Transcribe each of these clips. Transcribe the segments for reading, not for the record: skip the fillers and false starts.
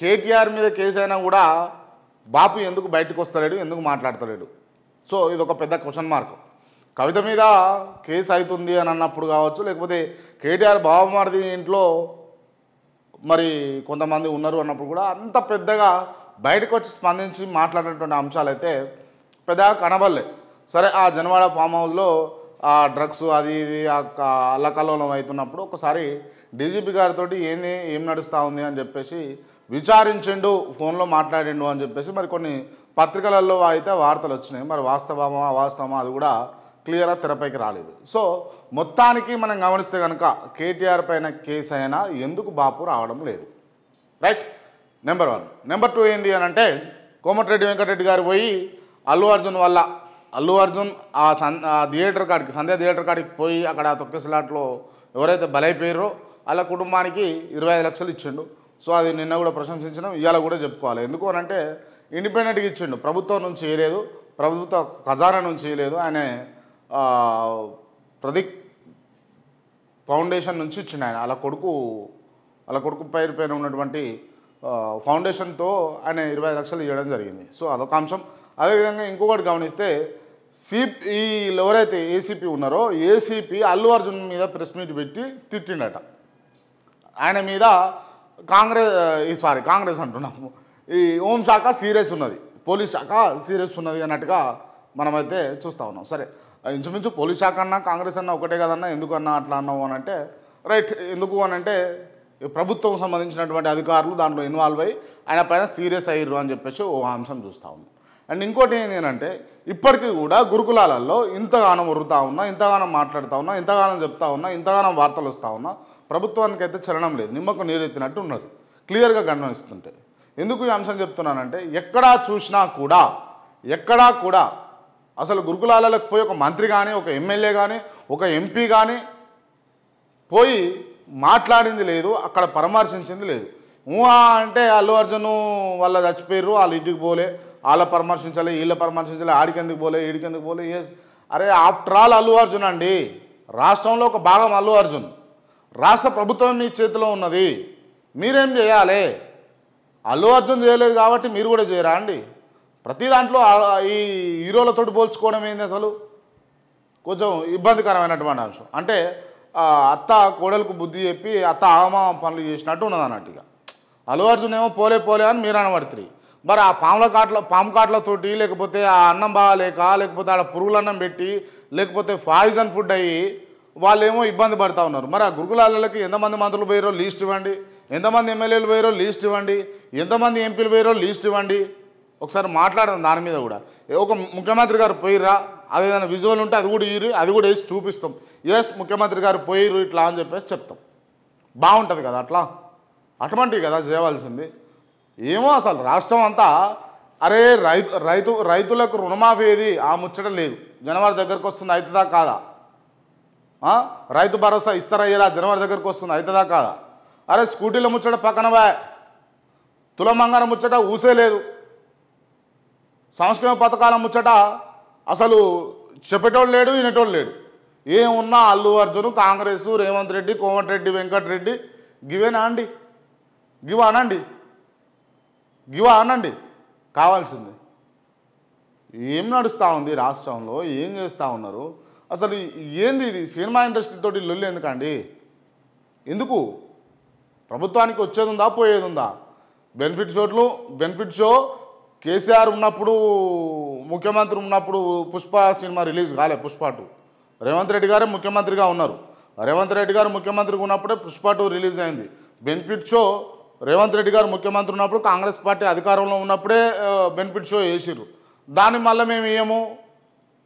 కేటీఆర్ మీద కేసు అయినా కూడా బాపు ఎందుకు బయటకు వస్తలేడు, ఎందుకు మాట్లాడతలేడు? సో ఇది ఒక పెద్ద క్వశ్చన్ మార్క్. కవిత మీద కేసు అవుతుంది అని అన్నప్పుడు కావచ్చు, లేకపోతే కేటీఆర్ బావమరిది ఇంట్లో మరి కొంతమంది ఉన్నారు అన్నప్పుడు కూడా అంత పెద్దగా బయటకు వచ్చి స్పందించి మాట్లాడినటువంటి అంశాలు అయితే పెద్దగా కనబడలే. సరే, ఆ జనవాడ ఫామ్ హౌస్లో ఆ డ్రగ్స్ అది ఇది అల్లకల్లోలం అవుతున్నప్పుడు ఒకసారి డీజీపీ గారితో ఏం నడుస్తూ ఉంది అని చెప్పేసి విచారించిండు, ఫోన్లో మాట్లాడిండు అని చెప్పేసి మరి కొన్ని పత్రికలలో అయితే వార్తలు వచ్చినాయి. మరి వాస్తవమా అది కూడా క్లియర్గా తెరపైకి రాలేదు. సో మొత్తానికి మనం గమనిస్తే కనుక కేటీఆర్ పైన కేసు అయినా ఎందుకు బాపు రావడం లేదు, రైట్? నెంబర్ 1. నెంబర్ 2 ఏంది అని అంటే, కోమటిరెడ్డి వెంకటరెడ్డి గారు పోయి అల్లు అర్జున్ ఆ థియేటర్ కాడికి, సంధ్య థియేటర్ కాడికి పోయి అక్కడ తొక్కేసలాట్లో ఎవరైతే బలైపోయారో వాళ్ళ కుటుంబానికి 25 లక్షలు ఇచ్చిండు. సో అది నిన్న కూడా ప్రశంసించడం, ఇవాళ కూడా చెప్పుకోవాలి. ఎందుకు అని అంటే ఇండిపెండెంట్గా ఇచ్చిండు, ప్రభుత్వం నుంచి చేయలేదు, ప్రభుత్వ ఖజానా నుంచి చేయలేదు, ఆయన ప్రదీప్ ఫౌండేషన్ నుంచి ఇచ్చిండు. ఆయన వాళ్ళ కొడుకు పైన ఉన్నటువంటి ఫౌండేషన్తో ఆయన 25 లక్షలు ఇవ్వడం జరిగింది. సో అదొక అంశం. అదేవిధంగా ఇంకొకటి గమనిస్తే ఎవరైతే ఏసీపీ ఉన్నారో ఏసీపీ అల్లు అర్జున్ మీద ప్రెస్ మీట్ పెట్టి తిట్టిండట. ఆయన మీద కాంగ్రెస్ అంటున్నాము, ఈ హోంశాఖ సీరియస్ ఉన్నది, పోలీస్ శాఖ సీరియస్ ఉన్నది అన్నట్టుగా మనమైతే చూస్తూ ఉన్నాం. సరే, ఇంచుమించు పోలీస్ శాఖ అన్నా కాంగ్రెస్ అన్నా ఒకటే కదన్నా, ఎందుకన్నా అట్లా అన్నావు అని అంటే, రైట్, ఎందుకు అని అంటే ప్రభుత్వం సంబంధించినటువంటి అధికారులు దాంట్లో ఇన్వాల్వ్ అయ్యి ఆయన పైన సీరియస్ అయ్యారు అని చెప్పేసి ఓ అంశం చూస్తూ ఉన్నాం. అండ్ ఇంకోటి ఏంటి అంటే, ఇప్పటికీ కూడా గురుకులాలలో ఇంతగానం ఉరుతా ఉన్నా, ఇంతగానం మాట్లాడుతూ ఉన్నా, ఇంతగానం చెప్తా ఉన్నా, ఇంతగానం వార్తలు వస్తూ ఉన్నా, ప్రభుత్వానికి అయితే చలనం లేదు, నిమ్మకు నీరెత్తినట్టు ఉన్నది క్లియర్గా గమనిస్తుంటే. ఎందుకు ఈ అంశం చెప్తున్నానంటే, ఎక్కడా కూడా అసలు గురుకులాలకు పోయి ఒక మంత్రి కానీ, ఒక ఎమ్మెల్యే కానీ, ఒక ఎంపీ కానీ పోయి మాట్లాడింది లేదు, అక్కడ పరామర్శించింది లేదు. అంటే అల్లు అర్జున్ వాళ్ళ చచ్చిపోయారు, వాళ్ళ ఇంటికి పోలే, వాళ్ళ పరామర్శించాలి, వీళ్ళ పరామర్శించాలి, ఆడికెందుకు పోలే, ఈడికెందుకు పోలే. ఎస్, అరే ఆఫ్టర్ ఆల్ అల్లు అర్జున్ అండి, రాష్ట్రంలో ఒక భాగం అల్లు అర్జున్, రాష్ట్ర ప్రభుత్వం మీ చేతిలో ఉన్నది, మీరేం చేయాలి? అల్లు అర్జున్ చేయలేదు కాబట్టి మీరు కూడా చేయరా అండి? ప్రతి దాంట్లో ఈ హీరోలతోటి పోల్చుకోవడం ఏంది అసలు కొంచెం ఇబ్బందికరమైనటువంటి అంశం. అంటే అత్త కోడలకు బుద్ధి చెప్పి అత్త ఆమా పనులు చేసినట్టు ఉన్నది అన్నట్టుగా. అల్లు అర్జున్ ఏమో పోలే అని మీరు అనబడుతుంది. మరి ఆ పాము కాట్లతోటి, లేకపోతే ఆ అన్నం బాగాలేక, లేకపోతే ఆడ పురుగుల అన్నం పెట్టి, లేకపోతే పాయిజన్ ఫుడ్ అయ్యి వాళ్ళేమో ఇబ్బంది పడుతూ ఉన్నారు. మరి ఆ గురుకులాలకి ఎంతమంది మంత్రులు పోయారో లీస్ట్ ఇవ్వండి, ఎంతమంది ఎమ్మెల్యేలు పోయారో లీస్ట్ ఇవ్వండి, ఎంతమంది ఎంపీలు పోయారో లీస్ట్ ఇవ్వండి. ఒకసారి మాట్లాడదాం దాని మీద కూడా. ఒక ముఖ్యమంత్రి గారు పోయిర్రా, అదేదైనా విజువల్ ఉంటే అది కూడా వేసి చూపిస్తాం. ఎస్, ముఖ్యమంత్రి గారు పోయిర్రు ఇట్లా అని చెప్పేసి చెప్తాం, బాగుంటుంది కదా. అటువంటివి కదా చేయవలసింది. ఏమో అసలు రాష్ట్రం అంతా అరే రైతులకు రుణమాఫీ ఏది, ఆ ముచ్చట లేదు. జనవరి దగ్గరకు వస్తుంది, అవుతుందా కాదా? రైతు భరోసా ఇస్తారయ్యేలా, జనవరి దగ్గరకు వస్తుంది, అవుతుందా కాదా? అరే స్కూటీల ముచ్చట పక్కన తులమంగారం ముచ్చట ఊసే లేదు, సంక్షేమ పథకాల ముచ్చట అసలు చెప్పేటోళ్ళు లేడు, వినేటోళ్ళు లేడు. ఏమున్నా అల్లు అర్జున్, కాంగ్రెస్, రేవంత్ రెడ్డి, కోమటిరెడ్డి వెంకటరెడ్డి గివేనా అండి? గివా అనండి కావాల్సింది. ఏం నడుస్తూ ఉంది రాష్ట్రంలో, ఏం చేస్తూ ఉన్నారు అసలు? ఏంది ఇది? సినిమా ఇండస్ట్రీతో లొల్లి ఎందుకండి? ఎందుకు? ప్రభుత్వానికి వచ్చేది ఉందా, పోయేది ఉందా? బెనిఫిట్ షో కేసీఆర్ ఉన్నప్పుడు, ముఖ్యమంత్రి ఉన్నప్పుడు పుష్ప సినిమా రిలీజ్ కాలే, పుష్ప 2. రేవంత్ రెడ్డి గారే ముఖ్యమంత్రిగా ఉన్నారు. రేవంత్ రెడ్డి గారు ముఖ్యమంత్రిగా ఉన్నప్పుడే పుష్ప 2 రిలీజ్ అయింది. బెనిఫిట్ షో రేవంత్ రెడ్డి గారు ముఖ్యమంత్రి ఉన్నప్పుడు, కాంగ్రెస్ పార్టీ అధికారంలో ఉన్నప్పుడే బెనిఫిట్ షో వేసిర్రు. దాన్ని మళ్ళీ మేము ఇయ్యము,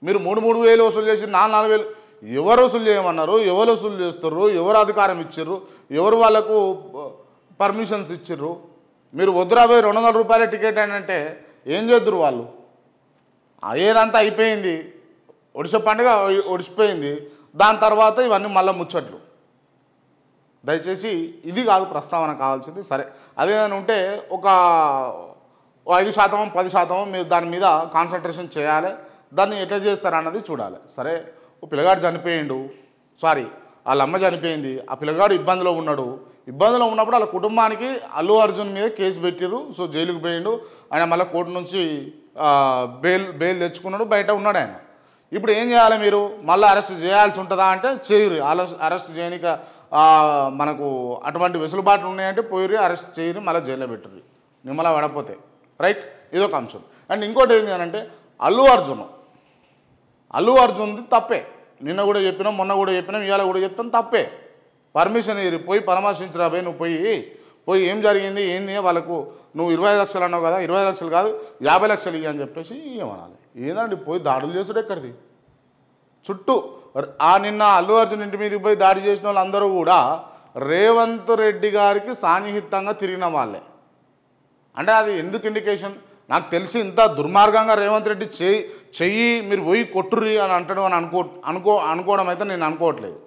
మీరు 3,000 వసూలు చేసి 4,000 ఎవరు వసూలు చేయమన్నారు? ఎవరు వసూలు చేస్తారు? ఎవరు అధికారం ఇచ్చిర్రు? ఎవరు వాళ్ళకు పర్మిషన్స్ ఇచ్చిర్రు? మీరు వద్దురా 200 రూపాయల టికెట్ అని అంటే ఏం చేద్దరు వాళ్ళు? ఏదంతా అయిపోయింది, ఒడిశా పండుగ ఒడిసిపోయింది. దాని తర్వాత ఇవన్నీ మళ్ళీ ముచ్చట్లు. దయచేసి ఇది కాదు ప్రస్తావన కావాల్సింది. సరే, అదేదైనా ఉంటే ఒక 5%, 10% మీరు దాని మీద కాన్సన్ట్రేషన్ చేయాలి. దాన్ని ఎట్లా చేస్తారన్నది చూడాలి. సరే, ఓ పిల్లగాడు చనిపోయిండు, వాళ్ళ అమ్మ చనిపోయింది, ఆ పిల్లగాడు ఇబ్బందిలో ఉన్నాడు. ఇబ్బందిలో ఉన్నప్పుడు వాళ్ళ కుటుంబానికి అల్లు అర్జున్ మీద కేసు పెట్టిర్రు. సో జైలుకు పోయిండు ఆయన. మళ్ళీ కోర్టు నుంచి బెయిల్ తెచ్చుకున్నాడు, బయట ఉన్నాడు ఆయన. ఇప్పుడు ఏం చేయాలి మీరు? మళ్ళీ అరెస్ట్ చేయాల్సి ఉంటుందా అంటే చేయరు. అరెస్ట్ చేయనిక మనకు అటువంటి వెసులుబాట్లు ఉన్నాయంటే పోయిర్రు, అరెస్ట్ చేయరు, మళ్ళీ జైల్లో పెట్టరు నిమ్మలా పడపోతే. రైట్, ఇదొక అంశం. అండ్ ఇంకోటి ఏంటి అని అంటే అల్లు అర్జున్ది తప్పే. నిన్న కూడా చెప్పినాం, మొన్న కూడా చెప్పినాం, ఇవాళ కూడా చెప్తాం, తప్పే. పర్మిషన్ ఇయ్యి, పోయి పరామర్శించరా పోయి, నువ్వు పోయి ఏం జరిగింది ఏంది వాళ్ళకు, నువ్వు 25 లక్షలు అన్నావు కదా, 25 లక్షలు కాదు 50 లక్షలు ఇవ్వ అని చెప్పేసి ఏమనాలి. ఏందండి పోయి దాడులు చేసుడు ఎక్కడిది? చుట్టూ నిన్న అల్లు అర్జున్ ఇంటి మీదకి పోయి దాడి చేసిన వాళ్ళందరూ కూడా రేవంత్ రెడ్డి గారికి సాన్నిహితంగా తిరిగిన వాళ్ళే. అంటే అది ఎందుకు ఇండికేషన్? నాకు తెలిసి ఇంత దుర్మార్గంగా రేవంత్ రెడ్డి చెయ్యి మీరు పోయి కొట్టుర్రి అని అంటాడు అని అనుకోవడం అయితే నేను అనుకోవట్లేదు.